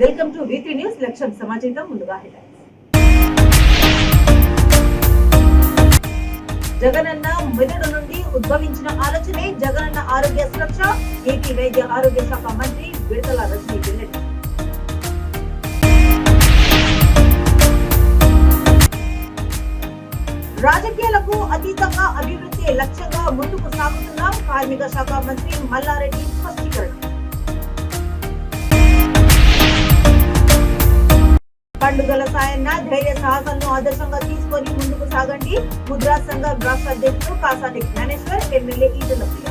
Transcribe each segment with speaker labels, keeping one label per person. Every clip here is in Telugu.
Speaker 1: Welcome to V3 news. లక్ష్యం సమాచారం. ముందుగా హెడ్లైన్స్. జగనన్న మెదడు నుండి ఉద్భవించిన ఆలోచనే జగనన్న ఆరోగ్య సురక్ష. ఏపీ వైద్య ఆరోగ్య శాఖ మంత్రి విడతల రజనీ వెల్లడి. రాజకీయాలకు అతీతంగా అభివృద్ధి లక్ష్యంగా ముందుకు సాగుతున్నాం. కార్మిక శాఖ మంత్రి మల్లారెడ్డి స్పష్టీకరణ. పండుగల సాయన్న ధైర్య సాహసాలను ఆదర్శంగా తీసుకొని ముందుకు సాగండి. ముద్రా సంఘం రాష్ట్ర అధ్యక్షుడు కాసాని జ్ఞానేశ్వర్, ఎమ్మెల్యే ఈటెల ప్రియ.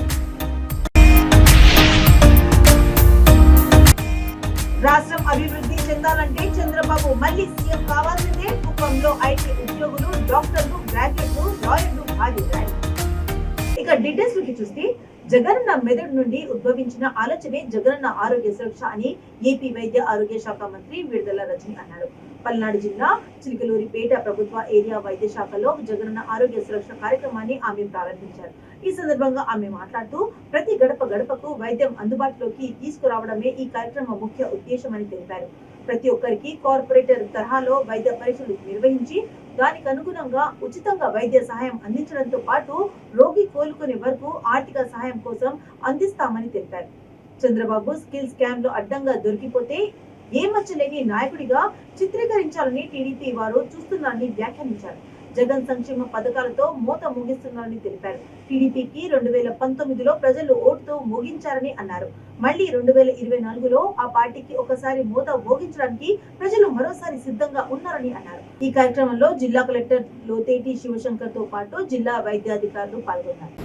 Speaker 1: రాష్ట్రం అభివృద్ధి చెందాలంటే చంద్రబాబు మళ్లీ సీఎం కావాల్సిందే. కుప్పంలో ఐటీ ఉద్యోగులు, డాక్టర్లు, గ్రాడ్యుయేట్లు, లాయర్లు హాజరయ్యారు. ఇక డీటెయిల్స్ కి చూస్తే జగనన్న మెదడు నుండి ఉద్భవించిన ఆలోచనే జగనన్న ఆరోగ్య సురక్ష అని ఏపీ వైద్య ఆరోగ్య శాఖ మంత్రి విడతల రజనీ అన్నారు. పల్నాడు జిల్లా చిలకలూరిపేట ప్రభుత్వ ఏరియా వైద్య శాఖలో జగనన్న ఆరోగ్య సురక్ష కార్యక్రమాన్ని ఆమె ప్రారంభించారు. ఈ సందర్భంగా ఆమె మాట్లాడుతూ ప్రతి గడప గడపకు వైద్యం అందుబాటులోకి తీసుకురావడమే ఈ కార్యక్రమం ముఖ్య ఉద్దేశమని తెలిపారు. ప్రతి ఒక్కరికి కార్పొరేటర్ తరహాలో వైద్య పరీక్షలు నిర్వహించి దానికి అనుగుణంగా ఉచితంగా వైద్య సహాయం అందించడంతో పాటు రోగి కోలుకునే వరకు ఆర్థిక సహాయం కోసం అందిస్తామని తెలిపారు. చంద్రబాబు స్కిల్ స్కామ్ లో అడ్డంగా దొరికిపోతే ఏమచ్చలేని నాయకుడిగా చిత్రీకరించాలని టీడీపీ వారు చూస్తున్నారని వ్యాఖ్యానించారు. జగన్ సంక్షేమ పథకాలతో మోత ముగిస్తున్నారని తెలిపారు. టీడీపీకి 2019లో ప్రజలు ఓటుతో మోగించారని అన్నారు. మళ్లీ 2024లో ఆ పార్టీకి ఒకసారి మోత మోగించడానికి ప్రజలు మరోసారి సిద్ధంగా ఉన్నారని అన్నారు. ఈ కార్యక్రమంలో జిల్లా కలెక్టర్ లోతేటి శివశంకర్ తో పాటు జిల్లా వైద్యాధికారులు పాల్గొన్నారు.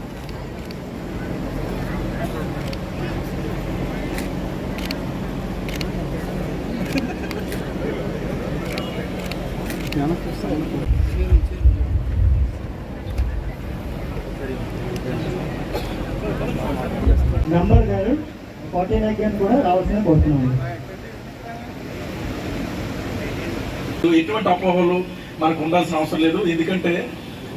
Speaker 2: నంబర్ గారు 49 కూడా రావాల్సిన కోరుతున్నాను.
Speaker 3: ఎటువంటి అపోహలు మనకు ఉండాల్సిన అవసరం లేదు. ఎందుకంటే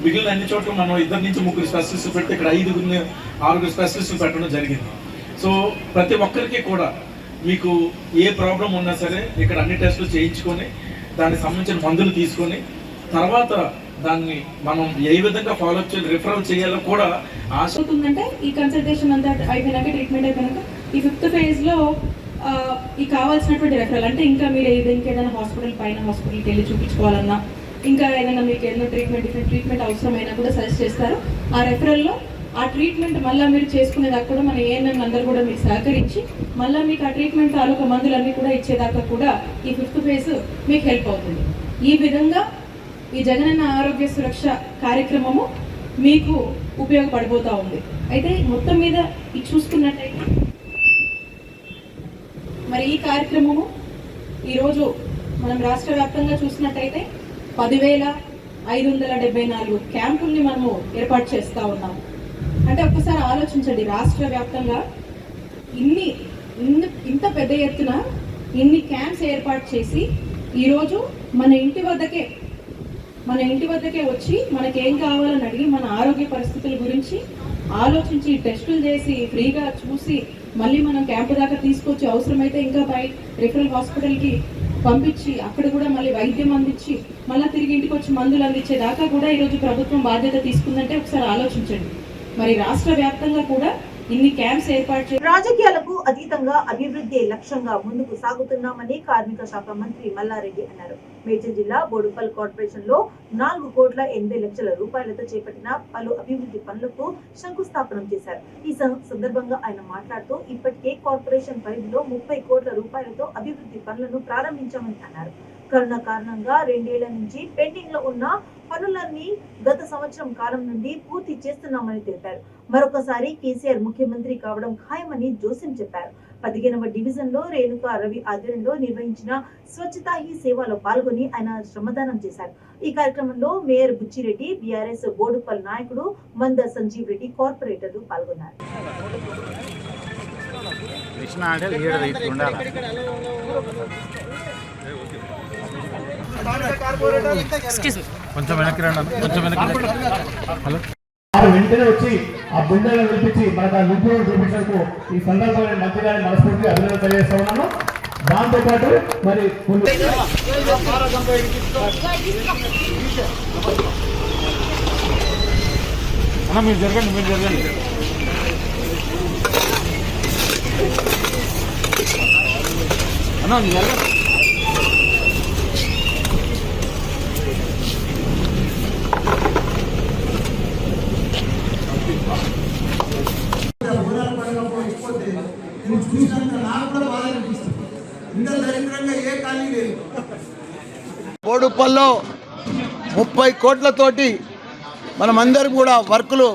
Speaker 3: మిగిలిన అన్ని చోట్ల మనం 2 నుంచి 3 స్పెషలిస్టులు పెడితే ఇక్కడ 5-6 స్పెషలిస్టులు పెట్టడం జరిగింది. సో ప్రతి ఒక్కరికి కూడా మీకు ఏ ప్రాబ్లం ఉన్నా సరే ఇక్కడ అన్ని టెస్టులు చేయించుకొని దానికి సంబంధించిన మందులు తీసుకొని తర్వాత దాన్ని మనం ఏ విధంగా ఫాలో అప్ చేయాలి, రిఫరల్ చేయాలో కూడా ఆశ
Speaker 4: అవుతుందంటే ఈ కన్సల్టేషన్ అంతా అయిపోయినాక, ట్రీట్మెంట్ అయిపోయినాక ఈ 5th phase లో ఈ కావాల్సినటువంటి రెఫరల్ అంటే ఇంకా మీరు ఇంకేదైనా హాస్పిటల్కి వెళ్ళి చూపించుకోవాలన్నా, ఇంకా ఏదైనా మీకు ఏదైనా డిఫరెంట్ ట్రీట్మెంట్ అవసరమైనా కూడా సజెస్ట్ చేస్తారు. ఆ రెఫరల్లో ఆ ట్రీట్మెంట్ మళ్ళీ మీరు చేసుకునేదాకా కూడా మన ఏఎన్ఎం అందరూ కూడా మీకు సహకరించి మళ్ళీ మీకు ఆ ట్రీట్మెంట్ తాలూకా మందులన్నీ కూడా ఇచ్చేదాకా కూడా ఈ 5th phase మీకు హెల్ప్ అవుతుంది. ఈ విధంగా ఈ జగనన్న ఆరోగ్య సురక్ష కార్యక్రమము మీకు ఉపయోగపడబోతూ ఉంది. అయితే మొత్తం మీద ఇది చూసుకున్నట్టయితే మరి ఈ కార్యక్రమము ఈరోజు మనం రాష్ట్ర వ్యాప్తంగా చూసినట్టయితే 10,574 క్యాంపుల్ని మనము ఏర్పాటు చేస్తూ ఉన్నాము. అంటే ఒక్కసారి ఆలోచించండి, రాష్ట్ర వ్యాప్తంగా ఇంత పెద్ద ఎత్తున ఇన్ని క్యాంప్స్ ఏర్పాటు చేసి ఈరోజు మన ఇంటి వద్దకే వచ్చి మనకేం కావాలని అడిగి మన ఆరోగ్య పరిస్థితుల గురించి ఆలోచించి టెస్టులు చేసి ఫ్రీగా చూసి మళ్ళీ మనం క్యాంపు దాకా తీసుకొచ్చి అవసరమైతే ఇంకా బయట రిఫరల్ హాస్పిటల్కి పంపించి అక్కడ కూడా మళ్ళీ వైద్యం అందించి మళ్ళీ తిరిగి ఇంటికి వచ్చి మందులు అందించేదాకా కూడా ఈరోజు ప్రభుత్వం బాధ్యత తీసుకుందంటే ఒకసారి ఆలోచించండి. మరి రాష్ట్ర వ్యాప్తంగా కూడా ఇన్ని క్యాంప్స్ ఏర్పాటు చేసి
Speaker 1: రాజకీయాలకు అతీతంగా అభివృద్ధి లక్ష్యంగా ముందుకు సాగుతున్నామని కార్మిక శాఖ మంత్రి మల్లారెడ్డి అన్నారు. మేడ్చల్ జిల్లా బోడుపల్ కార్పొరేషన్ లో 4,80 లక్షల రూపాయలతో చేపట్టిన పలు అభివృద్ధి పనులకు శంకుస్థాపన చేశారు. ఈ సందర్భంగా ఆయన మాట్లాడుతూ ఇప్పటికే కార్పొరేషన్ పరిధిలో 30 కోట్ల రూపాయలతో అభివృద్ధి పనులను ప్రారంభించామని అన్నారు. కరోనా కారణంగా 2 ఏళ్ల నుంచి పెండింగ్ లో ఉన్న పనులన్నీ గత సంవత్సరం కాలం నుండి పూర్తి చేస్తున్నామని తెలిపారు. మరొకసారి కేసీఆర్ ముఖ్యమంత్రి కావడం ఖాయమని జోసిం చెప్పారు. 15వ డివిజన్ లో రేణుకా రవి ఆధ్వర్యంలో నిర్వహించిన స్వచ్ఛతా హీ సేవలో పాల్గొని ఆయన శ్రమదానం చేశారు. ఈ కార్యక్రమంలో మేయర్ బుచ్చిరెడ్డి, బీఆర్ఎస్ బోడుపల్ నాయకుడు మంద సంజీవ్ రెడ్డి, కార్పొరేటర్లు పాల్గొన్నారు.
Speaker 2: వెంటనే వచ్చి ఆ బిల్డర్లను పిలిపించి మనకు ఆ లుక్ చూపించడానికి ఈ సందర్భంగా మంత్రి గారిని మనస్ఫూర్తిగా అభినందన తెలియజేస్తా ఉన్నాను. దాంతోపాటు మరి
Speaker 5: మీరు జరగండి అన్నా మీరు జరగండి.
Speaker 6: బోడుప్పల్లో 30 కోట్లతోటి మనమందరం కూడా వర్కులు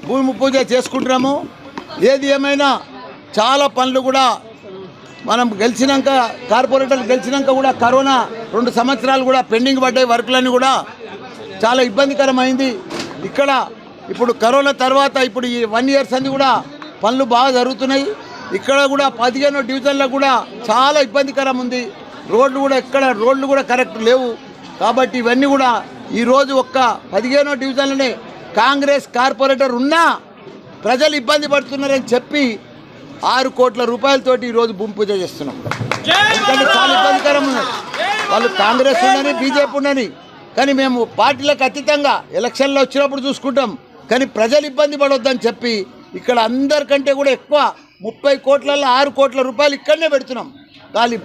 Speaker 6: భూమి పూజ చేసుకుంటున్నాము. ఏది ఏమైనా చాలా పనులు కూడా మనం గెలిచినాక కార్పొరేటర్లు గెలిచినాక కూడా కరోనా 2 సంవత్సరాలు కూడా పెండింగ్ పడ్డాయి. వర్కులన్నీ కూడా చాలా ఇబ్బందికరమైంది. ఇక్కడ ఇప్పుడు కరోనా తర్వాత ఇప్పుడు ఈ 1 ఇయర్ సంది కూడా పనులు బాగా జరుగుతున్నాయి. ఇక్కడ కూడా 15 డివిజన్లకు కూడా చాలా ఇబ్బందికరం ఉంది. రోడ్లు కూడా కరెక్ట్ లేవు. కాబట్టి ఇవన్నీ కూడా ఈరోజు ఒక్క 15 డివిజన్లనే కాంగ్రెస్ కార్పొరేటర్ ఉన్నా ప్రజలు ఇబ్బంది పడుతున్నారని చెప్పి 6 కోట్ల రూపాయలతోటి ఈరోజు భూమి పూజ చేస్తున్నాం. ఎందుకంటే చాలా ఇబ్బందికరం ఉన్నది. వాళ్ళు కాంగ్రెస్ ఉండని బీజేపీ ఉండని, కానీ మేము పార్టీలకు అతీతంగా ఎలక్షన్లో వచ్చినప్పుడు చూసుకుంటాం. కానీ ప్రజలు ఇబ్బంది పడొద్దని చెప్పి ఇక్కడ అందరికంటే కూడా ఎక్కువ 30 కోట్లలో 6 కోట్ల రూపాయలు ఇక్కడనే పెడుతున్నాం. కానీ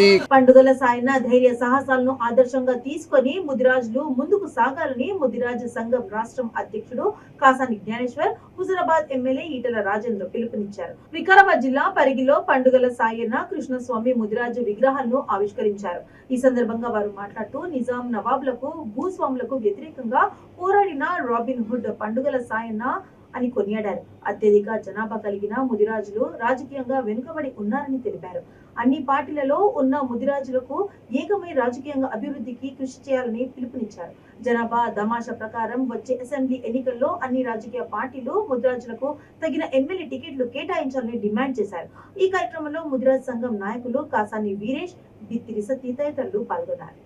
Speaker 6: ఈ
Speaker 1: పండుగల సాయన ధైర్య సాహసాలను ఆదర్శంగా తీసుకొని ముదిరాజులు ముందుకు సాగాలని ముదిరాజు సంఘం రాష్ట్రం అధ్యక్షుడు కాసాని జ్ఞానేశ్వర్, హుజురాబాద్ ఎమ్మెల్యే ఈటల రాజేంద్ర పిలుపునిచ్చారు. వికారాబాద్ జిల్లా పరిగిలో పండుగల సాయన కృష్ణస్వామి ముదిరాజు విగ్రహాలను ఆవిష్కరించారు. ఈ సందర్భంగా వారు మాట్లాడుతూ నిజాం నవాబులకు భూస్వాములకు వ్యతిరేకంగా పోరాడిన రాబిన్ హుడ్ పండుగల సాయన అని కొనియాడారు. అత్యధిక జనాభా కలిగిన ముదిరాజులు రాజకీయంగా వెనుకబడి ఉన్నారని తెలిపారు. అన్ని పార్టీలలో ఉన్న ముదిరాజులకు ఏకమై రాజకీయంగా అభివృద్ధికి కృషి చేయాలని పిలుపునిచ్చారు. జనాభా దమాషా ప్రకారం వచ్చే అసెంబ్లీ ఎన్నికల్లో అన్ని రాజకీయ పార్టీలు ముదిరాజులకు తగిన ఎమ్మెల్యే టికెట్లు కేటాయించాలని డిమాండ్ చేశారు. ఈ కార్యక్రమంలో ముదిరాజ్ సంఘం నాయకులు కాసాని వీరేష్, బిత్తిరి సతీ తదితరులు పాల్గొన్నారు.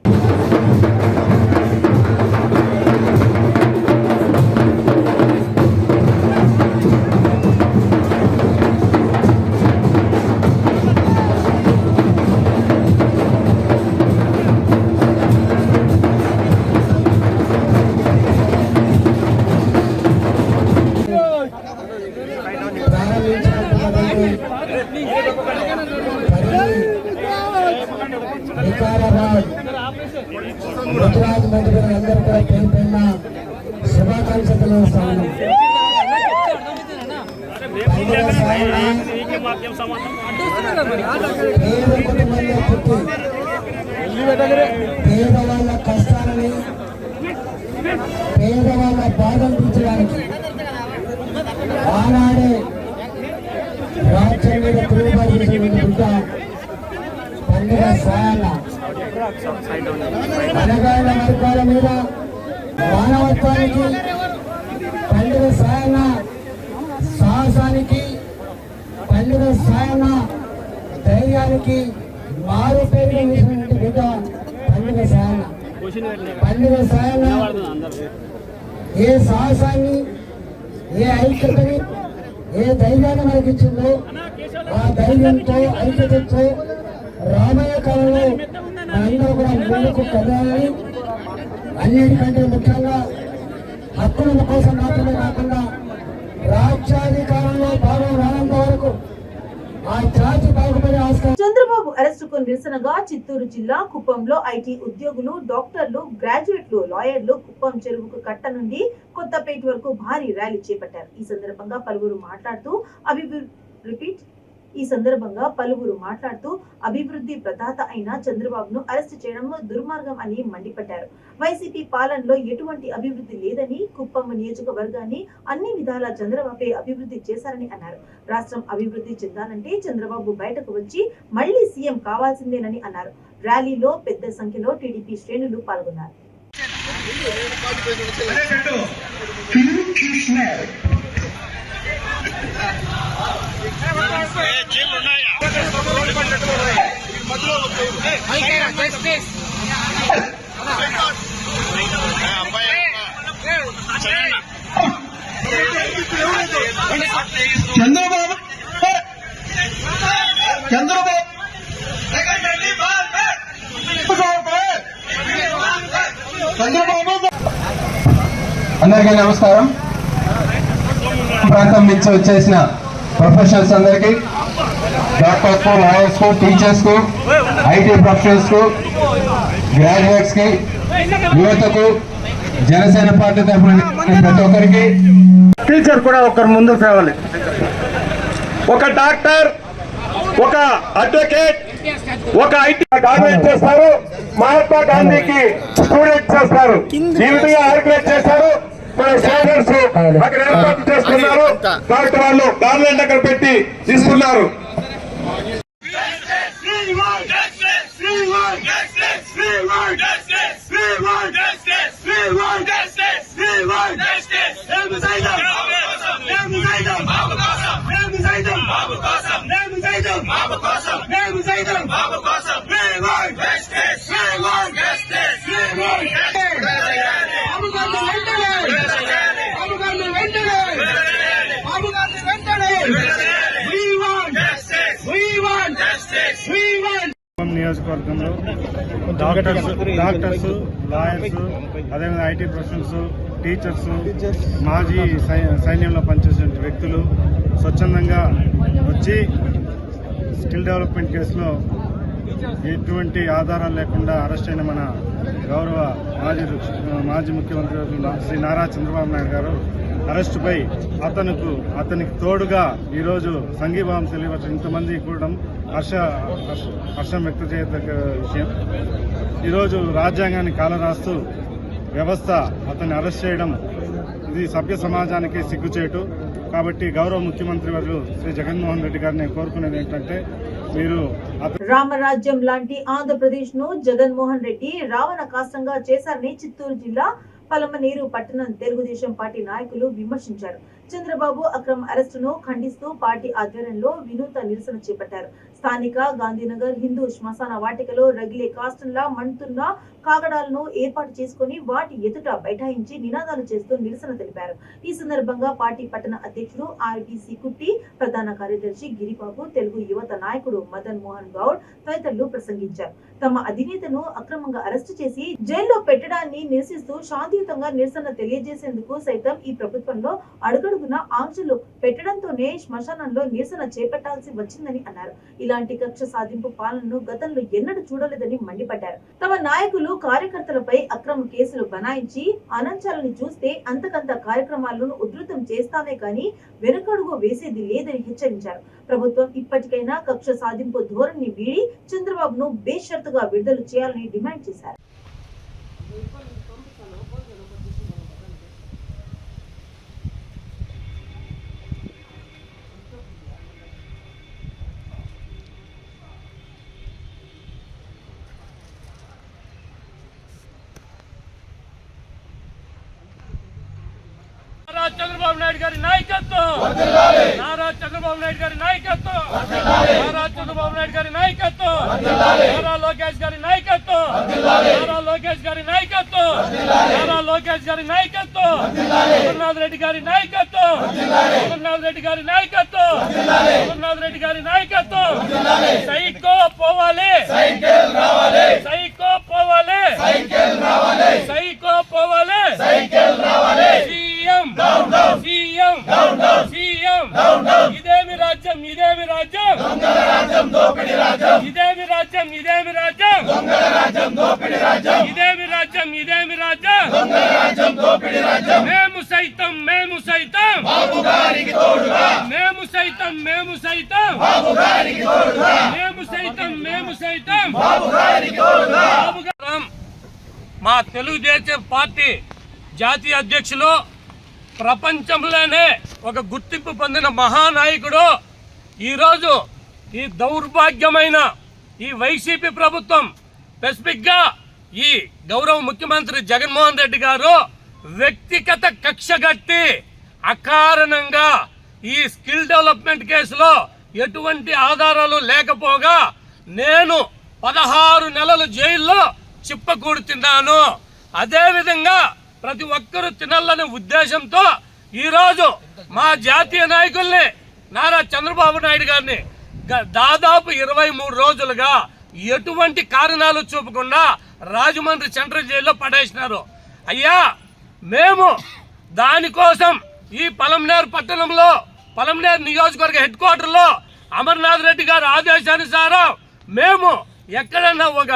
Speaker 2: ముదిరాజు మంత్రులందరూ కూడా పేరుపైన శుభాకాంక్షలు తెలియజేస్తాను. పేదవాళ్ళ కష్టాలని, పేదవాళ్ళ బాధలు తీర్చడానికి ఆనాడే రాజ్యం మీద తిరుగుబాటు బిడ్డ పండుగ సాయాల అనగాయన వర్గాల మీద మానవత్వానికి, పండుగ సాయన సాహసానికి, పండుగ సాయన ధైర్యానికి మారు పేరు వేసినటువంటి బిడ్డ పండుగ సాయన. పండుగ సాయన ఏ సాహసాన్ని, ఏ ఐక్యతని, ఏ ధైర్యాన్ని మనకి ఇచ్చిందో ఆ ధైర్యంతో, ఐక్యతతో రాబోయే కాలంలో అందరూ కూడా ముందుకు కదలాలని, అన్నిటికంటే ముఖ్యంగా హక్కుల కోసం మాత్రమే కాకుండా రాజ్యాధికారంలో భాగం రానంత వరకు ఆ జాతి బాగుపడే ఆస్కారం.
Speaker 1: చంద్రబాబు అరెస్టుకు నిరసనగా చిత్తూరు జిల్లా కుప్పంలో ఐటీ ఉద్యోగులు, డాక్టర్లు, గ్రాడ్యుయేట్లు, లాయర్లు కుప్పం చెరువుకు కట్ట నుండి కొత్తపేట వరకు భారీ ర్యాలీ చేపట్టారు. ఈ సందర్భంగా పలువురు మాట్లాడుతూ అభివృద్ధి ప్రదాత అయిన చంద్రబాబును అరెస్ట్ చేయడం దుర్మార్గం అని మండిపడ్డారు. వైసీపీ పాలనలో ఎటువంటి అభివృద్ధి లేదని, కుప్పం నియోజకవర్గాన్ని అన్ని విధాలా చంద్రబాబే అభివృద్ధి చేశారని అన్నారు. రాష్ట్రం అభివృద్ధి చెందాలంటే చంద్రబాబు బయటకు వచ్చి మళ్లీ సీఎం కావాల్సిందేనని అన్నారు. ర్యాలీలో పెద్ద సంఖ్యలో టీడీపీ శ్రేణులు పాల్గొన్నారు.
Speaker 2: చంద్రబాబు
Speaker 7: అందరికీ నమస్కారం. ప్రాంతం నుంచి వచ్చేసిన ప్రొఫెషనల్స్ అందరికీ, డాక్టర్స్కు, లాయర్స్కు, టీచర్స్కు, ఐటీ ప్రొఫెషనల్స్కు, గ్రాడ్యుయేట్స్కి, యువతకు, జనసేన పార్టీ తరఫున ప్రతి ఒక్కరికి.
Speaker 8: టీచర్ కూడా ఒకరు ముందుకు రావాలి. ఒక డాక్టర్, ఒక అడ్వకేట్, ఒక ఐటీ గవర్నమెంట్ చేస్తారు, మహాత్మా గాంధీకి స్టూడెంట్ చేస్తారు. ఈ విధంగా ఆర్గనైజ్ చేశారు. మన స్టూడెంట్స్ అక్కడ ఏర్పాటు చేసుకున్నారు. కాబట్టి వాళ్ళు గవర్నమెంట్ అక్కడ పెట్టి తీసుకున్నారు.
Speaker 9: నియోజకవర్గంలో డాక్టర్స్, లాయర్స్, అదేవిధంగా ఐటీ ప్రొఫెషనల్స్, టీచర్స్, మాజీ సైన్యంలో పనిచేసే వ్యక్తులు స్వచ్ఛందంగా వచ్చి స్కిల్ డెవలప్మెంట్ కేసులో ఎటువంటి ఆధారాలు లేకుండా అరెస్ట్ అయిన మన గౌరవ మాజీ ముఖ్యమంత్రి శ్రీ నారా చంద్రబాబు నాయుడు గారు అరెస్టుపై అతనికి తోడుగా ఈరోజు సంఘీభావం తెలియవచ్చు. ఇంతమంది కూడడం హర్షం వ్యక్తం చేయదగ్గ విషయం. ఈరోజు రాజ్యాంగాన్ని కాలరాస్తూ వ్యవస్థ అతన్ని అరెస్ట్ చేయడం ఇది సభ్య సమాజానికి సిగ్గుచేటు. కాబట్టి గౌరవ ముఖ్యమంత్రి వర్యులు శ్రీ జగన్మోహన్ రెడ్డి గారిని కోరుకునేది ఏంటంటే, మీరు
Speaker 1: రామరాజ్యం లాంటి ఆంధ్రప్రదేశ్ ను జగన్మోహన్ రెడ్డి రావణ కాష్టంగా చేశారని చిత్తూరు జిల్లా పలమనేరు పట్టణం తెలుగుదేశం పార్టీ నాయకులు విమర్శించారు. చంద్రబాబు అక్రమ అరెస్టును ఖండిస్తూ పార్టీ ఆధ్వర్యంలో వినూత్న నిరసన చేపట్టారు. స్థానిక గాంధీనగర్ హిందూ శ్మశాన వాటికలో రగిలే కాష్టంలా మండుతున్న కాగడాలను ఏర్పాటు చేసుకుని వాటి ఎదుట బైఠాయించి నినాదాలు చేస్తూ నిరసన తెలిపారు. ఈ సందర్భంగా పార్టీ పట్టణ అధ్యక్షుడు ఆర్బీసీ కుట్టి, ప్రధాన కార్యదర్శి గిరిబాబు, తెలుగు యువత నాయకుడు మదన్ మోహన్ గౌడ్ తదితరులు ప్రసంగించారు. తమ అధినేతను అక్రమంగా అరెస్టు చేసి జైల్లో పెట్టడాన్ని నిరసిస్తూ శాంతియుతంగా నిరసన తెలియజేసేందుకు సైతం ఈ ప్రభుత్వంలో అడుగడుగున ఆంక్షలు పెట్టడంతోనే శ్మశానంలో నిరసన చేపట్టాల్సి వచ్చిందని అన్నారు. ఇలాంటి కక్ష సాధింపు పాలనను గతంలో ఎన్నడూ చూడలేదని మండిపడ్డారు. తమ నాయకులు కార్యకర్తలపై అక్రమ కేసులు బనాయించి అనంచాలని చూస్తే అంతకంత కార్యక్రమాలను ఉధృతం చేస్తామే కానీ వెనుకడుగు వేసేది లేదని హెచ్చరించారు. ప్రభుత్వం ఇప్పటికైనా కక్ష సాధింపు ధోరణి వీడి చంద్రబాబును బేషరతుగా విడుదల చేయాలని డిమాండ్ చేశారు.
Speaker 5: చంద్రబాబు నాయుడు గారి నాయకత్వం, నారా చంద్రబాబు నాయుడు గారి నాయకత్వం, నారా చంద్రబాబు నాయుడు గారి నాయకత్వం, నారా లోకేష్ గారి నాయకత్వం, నారా లోకేష్ గారి నాయకత్వం, నారా లోకేష్ గారి నాయకత్వం, జగన్నాథ్ రెడ్డి గారి నాయకత్వం, జగన్నాథ్ రెడ్డి గారి నాయకత్వం, జగన్నాథ్ రెడ్డి గారి నాయకత్వం. సైకో పోవాలి, సైకో పోవాలి, సైకో పోవాలి, సీఎం ఇదేమి రాజ్యం, ఇదేమి రాజ్యం, ఇదేమి రాజ్యం, ఇదేమి రాజ్యం, ఇదేమి రాజ్యం, ఇదేమి రాజ్యం. మేము సైతం, మేము సైతం, మేము సైతం, మేము సైతం, మేము సైతం, మేము సైతం. మా తెలుగుదేశం పార్టీ జాతీయ అధ్యక్షులు, ప్రపంచంలోనే ఒక గుర్తింపు పొందిన మహానాయకుడు ఈరోజు ఈ దౌర్భాగ్యమైన ఈ వైసీపీ ప్రభుత్వం, స్పెసిఫిక్గా ఈ గౌరవ ముఖ్యమంత్రి జగన్మోహన్ రెడ్డి గారు వ్యక్తిగత కక్షగట్టి అకారణంగా ఈ స్కిల్ డెవలప్మెంట్ కేసులో ఎటువంటి ఆధారాలు లేకపోగా నేను 16 నెలలు జైల్లో చిప్పకూడుతున్నాను. అదేవిధంగా ప్రతి ఒక్కరూ తినాలనే ఉద్దేశంతో ఈరోజు మా జాతీయ నాయకుల్ని నారా చంద్రబాబు నాయుడు గారిని దాదాపు 23 రోజులుగా ఎటువంటి కారణాలు చూపకుండా రాజమండ్రి సెంట్రల్ జైల్లో పడేసినారు. అయ్యా, మేము దానికోసం ఈ పలమనేరు పట్టణంలో పలమనేరు నియోజకవర్గ హెడ్ క్వార్టర్లో అమర్నాథ్ రెడ్డి గారి ఆదేశానుసారం మేము ఎక్కడన్నా ఒక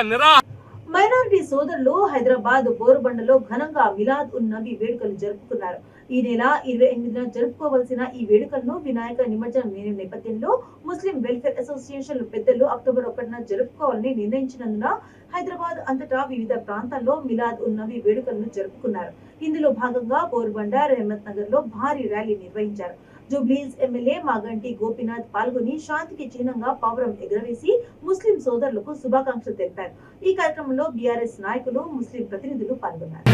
Speaker 1: మైనారిటీ సోదరులు హైదరాబాద్ బోరుబండలో ఘనంగా మిలాద్ ఉన్ నబీ వేడుకలు జరుపుకున్నారు. ఈ నెల 28న జరుపుకోవాల్సిన ఈ వేడుకలను వినాయక నిమజ్జనం నేపథ్యంలో ముస్లిం వెల్ఫేర్ అసోసియేషన్ పెద్దలు అక్టోబర్ 1న జరుపుకోవాలని నిర్ణయించినందున హైదరాబాద్ అంతటా వివిధ ప్రాంతాల్లో మిలాద్ ఉన్ నబీ వేడుకలను జరుపుకున్నారు. ఇందులో భాగంగా బోరుబండ, రెహమత్ నగర్ లో భారీ ర్యాలీ నిర్వహించారు. జూబ్లీస్ ఎమ్మెల్యే మాగంటి గోపీనాథ్ పాల్గొని శాంతికి చిహ్నంగా పౌరం ఎగురవేసి ముస్లిం సోదరులకు శుభాకాంక్షలు తెలిపారు. ఈ కార్యక్రమంలో బీఆర్ఎస్ నాయకులు, ముస్లిం ప్రతినిధులు పాల్గొన్నారు.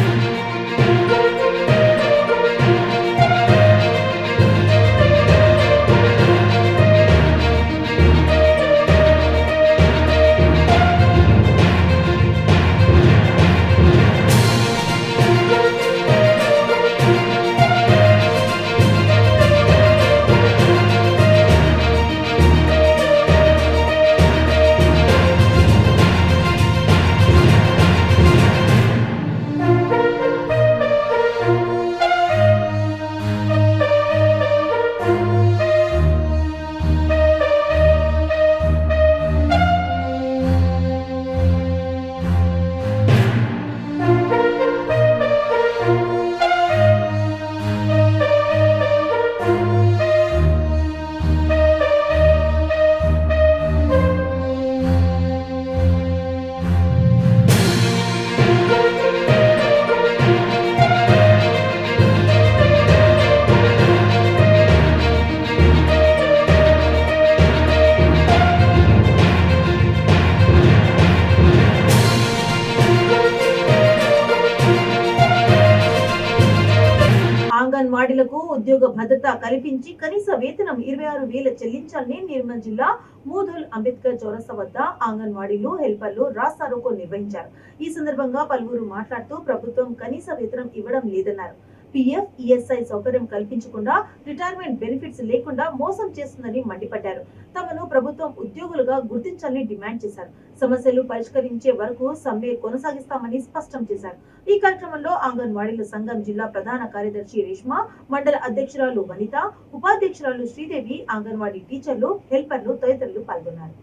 Speaker 1: అంగన్వాడీలకు ఉద్యోగ భద్రత కల్పించి కనీస వేతనం 26,000 చెల్లించాలని నిర్మల్ జిల్లా మూధుల్ అంబేద్కర్ చౌరస్తా వద్ద అంగన్వాడీలు, హెల్పర్లు రాస్తారోకో నిర్వహించారు. ఈ సందర్భంగా పలువురు మాట్లాడుతూ ప్రభుత్వం కనీస వేతనం ఇవ్వడం లేదన్నారు. పీఎఫ్, ఈఎస్ఐ సౌకర్యం కల్పించకుండా రిటైర్మెంట్ బెనిఫిట్స్ లేకుండా మోసం చేస్తుందని మండిపడ్డారు. తమను ప్రభుత్వం ఉద్యోగులుగా గుర్తించాలని డిమాండ్ చేశారు. సమస్యలు పరిష్కరించే వరకు సమ్మె కొనసాగిస్తామని స్పష్టం చేశారు. ఈ కార్యక్రమంలో అంగన్వాడీల సంఘం జిల్లా ప్రధాన కార్యదర్శి రేష్మా, మండల అధ్యక్షురాలు వనిత, ఉపాధ్యక్షురాలు శ్రీదేవి, అంగన్వాడీ టీచర్లు, హెల్పర్లు తదితరులు పాల్గొన్నారు.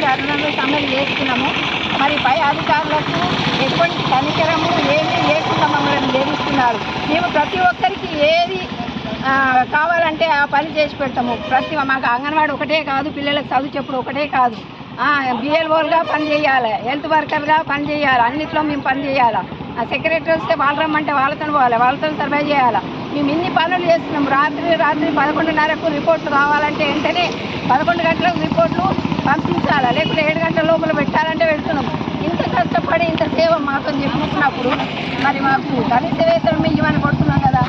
Speaker 10: ధర్నాలు సమ్మెలు చేస్తున్నాము. మరి పై అధికారులకు ఎటువంటి కనికరము ఏమీ లేకుండా మమ్మల్ని వేధిస్తున్నారు. మేము ప్రతి ఒక్కరికి ఏది కావాలంటే ఆ పని చేసి పెడతాము. మాకు అంగన్వాడీ ఒకటే కాదు, పిల్లలకు చదువు చెప్పుడు ఒకటే కాదు, బిఎల్ఓలుగా పని చేయాలి, హెల్త్ వర్కర్గా పని చేయాలి, అన్నిట్లో మేము పని చేయాలి. సెక్రటరీ వస్తే వాళ్ళు రమ్మంటే వాళ్ళతో పోవాలి, వాళ్ళతో సర్వే చేయాలి. మేము ఇన్ని పనులు చేస్తున్నాం. రాత్రి 11:30కు రిపోర్ట్లు రావాలంటే వెంటనే 11 గంటలకు రిపోర్ట్లు పంపించాలా, లేకుంటే 7 గంటల లోపల పెట్టాలంటే పెడుతున్నాం. ఇంత కష్టపడి ఇంత సేవ మాతో చెప్పుకున్నప్పుడు మరి మాకు కనీస వేతనం ఇవ్వని కొడుతున్నాం కదా.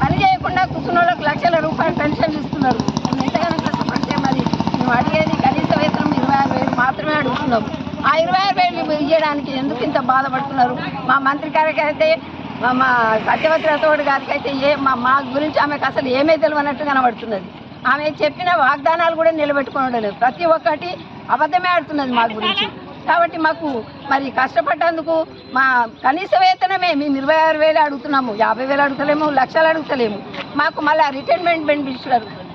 Speaker 10: పని చేయకుండా కూర్చున్న వాళ్ళకి లక్షల రూపాయలు పెన్షన్లు ఇస్తున్నారు. ఎంతగానో కష్టపడితే మరి మేము అడిగేది కనీస వేతనం 26,000 మాత్రమే అడుగుతున్నాం. ఆ 26,000 ఇవ్వడానికి ఎందుకు ఇంత బాధపడుతున్నారు? మా మంత్రి గారికి అయితే, మా సత్యవతి రాథోడ్ గారికి అయితే మా గురించి ఆమెకు అసలు ఏమీ తెలియనట్టు కనబడుతున్నది. ఆమె చెప్పిన వాగ్దానాలు కూడా నిలబెట్టుకోవడం ప్రతి ఒక్కటి అబద్ధమే ఆడుతున్నది మా గురించి. కాబట్టి మాకు మరి కష్టపడ్డందుకు మా కనీస వేతనమే మేము 26,000 అడుగుతున్నాము. 50,000 అడుగుతలేము, లక్షలు అడుగుతలేము. మాకు మళ్ళీ రిటైర్మెంట్ బెనిఫిట్స్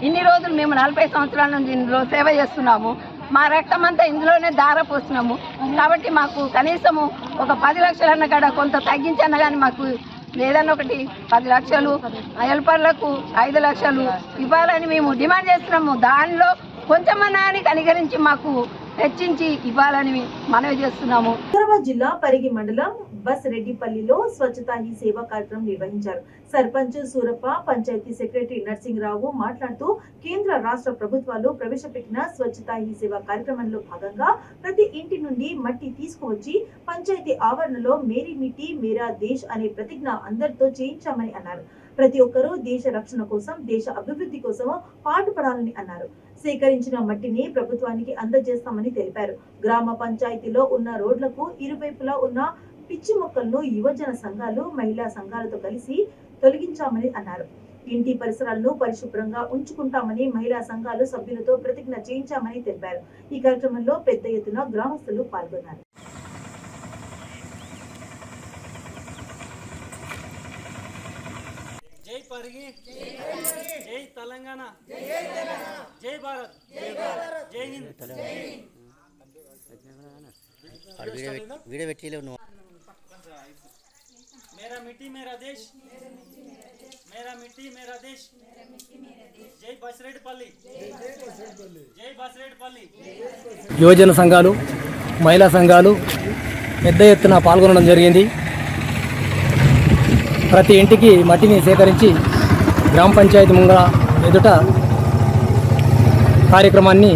Speaker 10: ఇన్ని రోజులు మేము 40 సంవత్సరాల నుంచి ఇందులో సేవ చేస్తున్నాము. మా రక్తం అంతా ఇందులోనే పోస్తున్నాము. కాబట్టి మాకు కనీసము ఒక 10 లక్షలన్న కాడ కొంత తగ్గించన్న కానీ మాకు లేదన్న ఒకటి 10 లక్షలు, హెల్పర్లకు 5 లక్షలు ఇవ్వాలని మేము డిమాండ్ చేస్తున్నాము. దానిలో కొంచెమన్నా కనికరించి మాకు హెచ్చించి ఇవ్వాలని మనవి చేస్తున్నాము.
Speaker 1: హైదరాబాద్ జిల్లా పరిగి మండలం బస్రెడ్డిపల్లిలో స్వచ్ఛతా హీ సేవా కార్యక్రమం నిర్వహించారు. సర్పంచ్ సూరప్ప, పంచాయతీ సెక్రటరీ నర్సింగరావు మాట్లాడుతూ కేంద్ర రాష్ట్ర ప్రభుత్వాలు ప్రవేశపెట్టిన స్వచ్ఛతా హీ సేవా కార్యక్రమంలో భాగంగా ప్రతి ఇంటి నుండి మట్టి తీసుకువచ్చి పంచాయతీ ఆవరణలో మేరీ మిట్టి మేరా దేశ్ అనే ప్రతిజ్ఞ అందరితో చేయించామని అన్నారు. ప్రతి ఒక్కరూ దేశ రక్షణ కోసం, దేశ అభివృద్ధి కోసం పాటుపడాలని అన్నారు. సేకరించిన మట్టిని ప్రభుత్వానికి అందజేస్తామని తెలిపారు. గ్రామ పంచాయతీలో ఉన్న రోడ్లకు ఇరువైపులా ఉన్న పిచ్చి మొక్కలను యువజన సంఘాలు, మహిళా సంఘాలతో కలిసి తొలగించామని అన్నారు. ఇంటి పరిసరాలను పరిశుభ్రంగా ఉంచుకుంటామని మహిళా సంఘాలు సభ్యులతో ప్రతిజ్ఞ చేయించామని తెలిపారు. ఈ కార్యక్రమంలో పెద్ద ఎత్తున గ్రామస్తులు పాల్గొన్నారు.
Speaker 5: జై పరిగి, జై తెలంగాణ, జై భారత్, జై హింద్. मेरा मिट्टी मेरा देश, मेरा मिट्टी मेरा देश. జై బస్రెడ్డిపల్లి, జై బస్రెడ్డిపల్లి.
Speaker 11: యువజన సంఘాలు, మహిళా సంఘాలు పెద్ద ఎత్తున పాల్గొనడం జరిగింది. ప్రతి ఇంటికి మట్టిని సేకరించి గ్రామ పంచాయతీ ముంగర ఎదుట కార్యక్రమాన్ని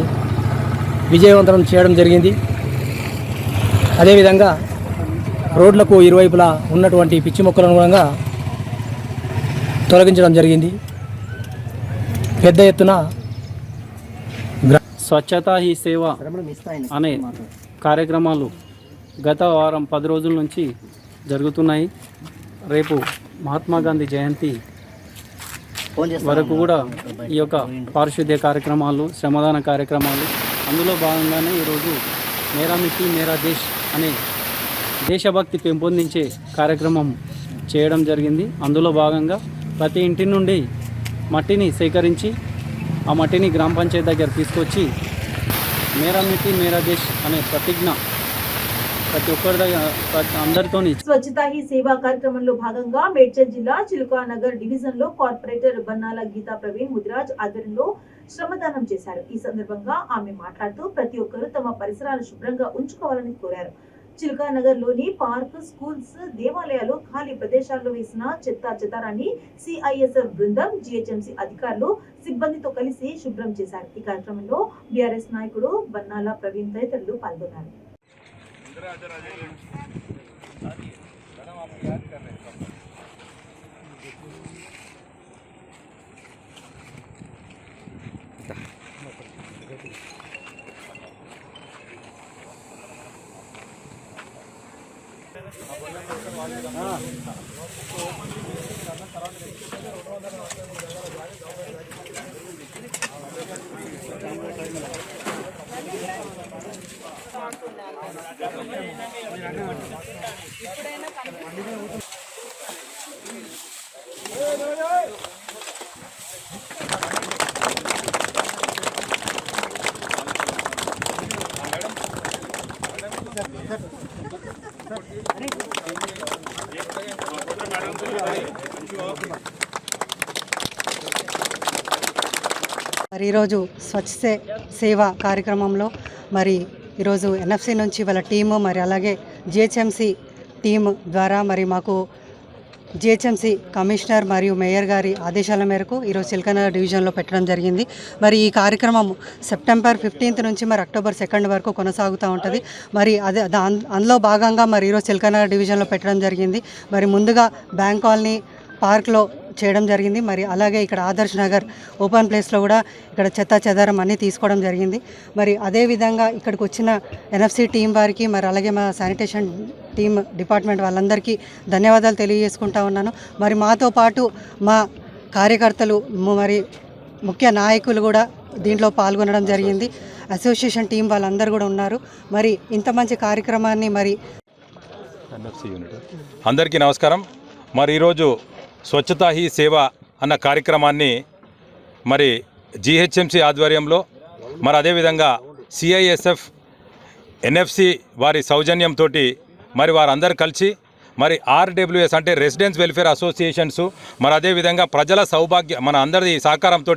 Speaker 11: విజయవంతం చేయడం జరిగింది. అదేవిధంగా రోడ్లకు ఇరువైపులా ఉన్నటువంటి పిచ్చి మొక్కలను కూడా తొలగించడం జరిగింది. పెద్ద ఎత్తున
Speaker 5: స్వచ్ఛతా హీ సేవ అనే కార్యక్రమాలు గత వారం 10 రోజుల నుంచి జరుగుతున్నాయి. రేపు మహాత్మా గాంధీ జయంతి వరకు కూడా ఈ యొక్క పారిశుద్ధ్య కార్యక్రమాలు, శ్రమదాన కార్యక్రమాలు, అందులో భాగంగానే ఈరోజు మేరా మిట్టి మేరా దేశ్ అనే దేశభక్తి పెంపొందించే కార్యక్రమం చేయడం జరిగింది. అందులో భాగంగా ప్రతి ఇంటి నుండి మట్టిని సేకరించి ఆ మట్టిని గ్రామ పంచాయతీ దగ్గర తీసుకొచ్చి మేరా మిట్టి మేరా దేశ్ అనే ప్రతిజ్ఞ ప్రతి ఒక్కరి అందరితో.
Speaker 1: స్వచ్ఛతా హీ సేవా కార్యక్రమంలో భాగంగా మేడ్చల్ జిల్లా చిలుకానగర్ డివిజన్ లో కార్పొరేటర్ బన్నాల గీతా ప్రవీణ్ ముదిరాజ్ ఆధ్వర్యంలో శ్రమదానం చేశారు. ఈ సందర్భంగా ఆమె మాట్లాడుతూ ప్రతి ఒక్కరూ తమ పరిసరాలు శుభ్రంగా ఉంచుకోవాలని కోరారు. చిలుకానగర్ లోని పార్క్, స్కూల్స్, దేవాలయాలు, ఖాళీ ప్రదేశాల్లో వేసిన చెత్తారాన్ని సిఐఎస్ఎఫ్ బృందం, జిహెచ్ఎంసీ అధికారులు, సిబ్బందితో కలిసి శుభ్రం చేశారు. ఈ కార్యక్రమంలో బీఆర్ఎస్ నాయకుడు బన్నాల ప్రవీణ్ తదితరులు పాల్గొన్నారు.
Speaker 12: మరి ఈరోజు స్వచ్ఛ సేవ కార్యక్రమంలో మరి ఈరోజు ఎన్ఎఫ్సి నుంచి వాళ్ళ టీము, మరి అలాగే జిహెచ్ఎంసి టీం ద్వారా మరి మాకు జిహెచ్ఎంసి కమిషనర్ మరియు మేయర్ గారి ఆదేశాల మేరకు ఈరోజు చిలకనగర్ డివిజన్లో పెట్టడం జరిగింది. మరి ఈ కార్యక్రమం సెప్టెంబర్ 15 నుంచి మరి అక్టోబర్ 2 వరకు కొనసాగుతూ ఉంటుంది. మరి అదే అందులో భాగంగా మరి ఈరోజు చిలకనగర్ డివిజన్లో పెట్టడం జరిగింది. మరి ముందుగా బ్యాంక్ కాలనీ పార్క్లో చేయడం జరిగింది. మరి అలాగే ఇక్కడ ఆదర్శ్ నగర్ ఓపెన్ ప్లేస్లో కూడా ఇక్కడ చెదారం అన్నీ తీసుకోవడం జరిగింది. మరి అదేవిధంగా ఇక్కడికి వచ్చిన ఎన్ఎఫ్సి టీం వారికి, మరి అలాగే మా శానిటేషన్ టీం డిపార్ట్మెంట్ వాళ్ళందరికీ ధన్యవాదాలు తెలియజేసుకుంటా ఉన్నాను. మరి మాతో పాటు మా కార్యకర్తలు, మరి ముఖ్య నాయకులు కూడా దీంట్లో పాల్గొనడం జరిగింది. అసోసియేషన్ టీం వాళ్ళందరూ కూడా ఉన్నారు. మరి ఇంత మంచి కార్యక్రమాన్ని మరి
Speaker 13: అందరికీ నమస్కారం. మరి ఈరోజు స్వచ్ఛతా హీ సేవ అన్న కార్యక్రమాన్ని మరి జిహెచ్ఎంసి ఆధ్వర్యంలో, మరి అదేవిధంగా సిఐఎస్ఎఫ్, ఎన్ఎఫ్సి వారి సౌజన్యంతో మరి వారందరూ కలిసి మరి ఆర్డబ్ల్యూఎస్ అంటే రెసిడెన్స్ వెల్ఫేర్ అసోసియేషన్స్, మరి అదేవిధంగా ప్రజల సౌభాగ్య మన అందరి సహకారంతో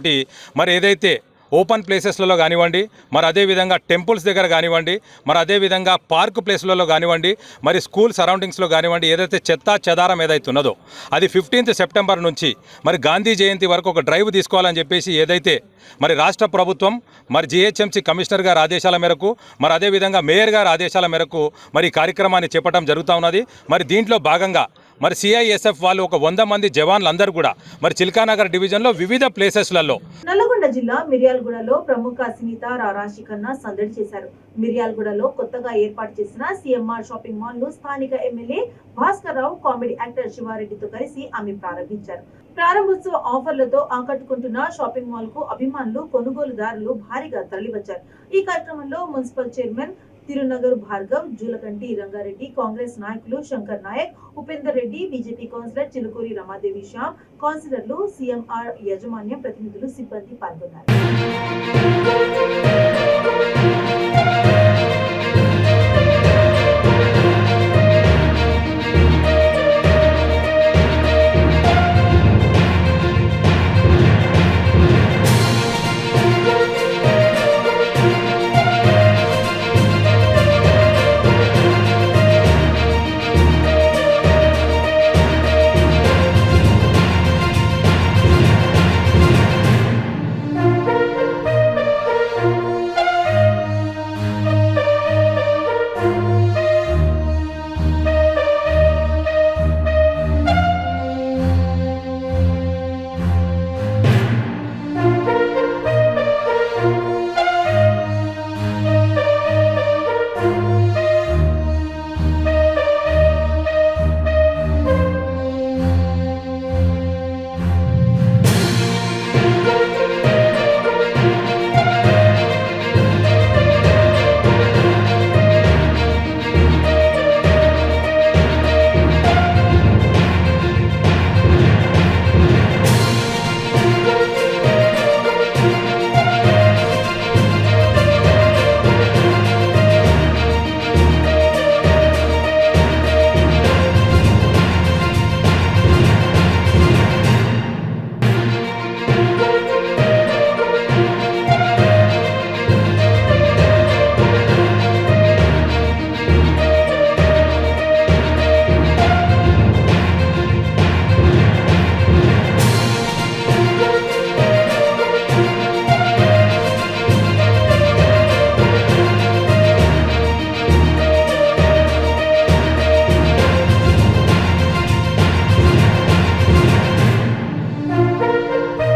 Speaker 13: మరి ఏదైతే ఓపెన్ ప్లేసెస్లలో కానివ్వండి, మరి అదేవిధంగా టెంపుల్స్ దగ్గర కానివ్వండి, మరి అదేవిధంగా పార్క్ ప్లేస్లలో కానివ్వండి, మరి స్కూల్ సరౌండింగ్స్లో కానివ్వండి, ఏదైతే చెత్తా చెదారం ఏదైతే ఉన్నదో అది 15th సెప్టెంబర్ నుంచి మరి గాంధీ జయంతి వరకు ఒక డ్రైవ్ తీసుకోవాలని చెప్పేసి ఏదైతే మరి రాష్ట్ర ప్రభుత్వం మరి GHMC కమిషనర్ గారి ఆదేశాల మేరకు, మరి అదేవిధంగా మేయర్ గారి ఆదేశాల మేరకు మరి ఈ కార్యక్రమాన్ని చేపట్టడం జరుగుతూ ఉన్నది. మరి దీంట్లో భాగంగా మరి CISF వాళ్ళు ఒక 100 మంది జవాన్లందరూ కూడా మరి చిల్కానగర్ డివిజన్లో వివిధ ప్లేసెస్లలో.
Speaker 1: నల్లగొండ జిల్లా మిర్యాలగూడలో ప్రముఖ సినీత రారాశి ఖన్నా సందడి చేశారు. మిర్యాలగూడలో కొత్తగా ఏర్పాటు చేసిన CMR షాపింగ్ మాల్ ను స్థానిక MLA Bhaskar Rao comedy actor శివారెడ్డితో కలిసి ఆమె ప్రారంభించారు. ప్రారంభోత్సవ ఆఫర్లతో ఆకట్టుకుంటున్న షాపింగ్ మాల్ కు అభిమానులు, కొనుగోలుదారులు భారీగా తరలివచ్చారు. ఈ కార్యక్రమంలో మున్సిపల్ చైర్మన్ తిరునగర్ భార్గవ్, జూలకంటి రంగారెడ్డి, కాంగ్రెస్ నాయకులు శంకర్ నాయక్, ఉపేందర్ రెడ్డి, బీజేపీ కౌన్సిలర్ చిలుకూరి రమాదేవి శ్యామ్, కౌన్సిలర్లు, CMR యాజమాన్యం ప్రతినిధులు, సిబ్బంది పాల్గొన్నారు.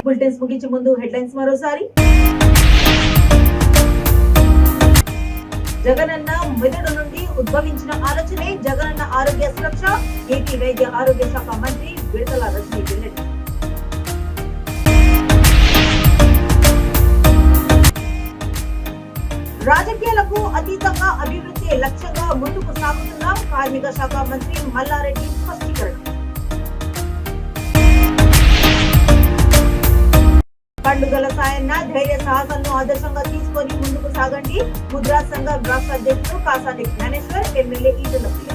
Speaker 1: బులెటిన్స్ ముగించే ముందు హెడ్లైన్స్ మరోసారి. జగనన్న మెదడు నుండి ఉద్భవించిన ఆలోచనే జగనన్న ఆరోగ్య సురక్ష, ఏపీ వైద్య ఆరోగ్య శాఖ మంత్రి విడతల రజనీ వెల్లడి. రాజకీయాలకు అతీతంగా అభివృద్ధి లక్ష్యంగా ముందుకు సాగుతున్న కార్మిక శాఖ మంత్రి మల్లారెడ్డి స్పష్టీకరణ. పండుగల సాయన్న ధైర్య సాహసాలను ఆదర్శంగా తీసుకొని ముందుకు సాగండి. ముద్రా సంఘం రాష్ట్ర అధ్యక్షుడు కాసాని జ్ఞానేశ్వర్, ఎమ్మెల్యే ఈటెల ప్రియ.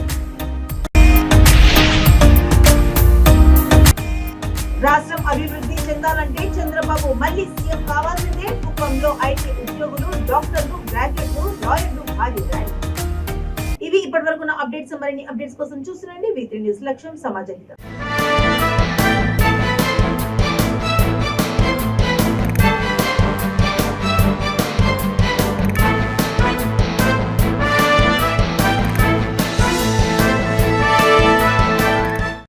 Speaker 1: రాష్ట్రం అభివృద్ధి చెందాలంటే చంద్రబాబు మళ్లీ సీఎం కావాల్సిందే. కుప్పంలో IT ఉద్యోగులు, డాక్టర్లు, గ్రాడ్యుయేట్లు, లాయర్లు భారీ ర్యాలీ. ఇవి ఇప్పటివరకు ఉన్న అప్డేట్స్. మరిన్ని అప్డేట్స్ కోసం చూస్తుండండి V3 న్యూస్. లక్ష్యం సమాజ హితం.